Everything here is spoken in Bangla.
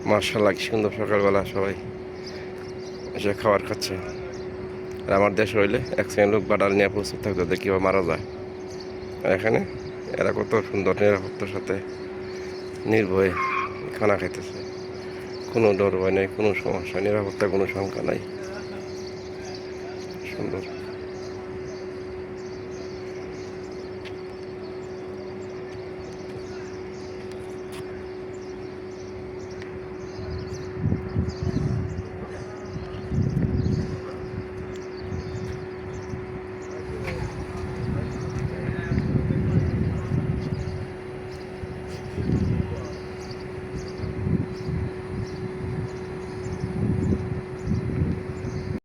মার্শাল্লাহ, কি সুন্দর সকালবেলা সবাই এসে খাবার খাচ্ছে। আর আমার দেশ হইলে এক শ্রেণীর লোক বাটাল নিয়ে প্রস্তুত থাকতো যে কীভাবে মারা যায়। আর এখানে এরা কত সুন্দর নিরাপত্তার সাথে নির্ভয়ে খানা খাইতেছে। কোনো ডর ভয় নেই, কোনো সমস্যা, নিরাপত্তা কোনো শঙ্কা নাই। সুন্দর।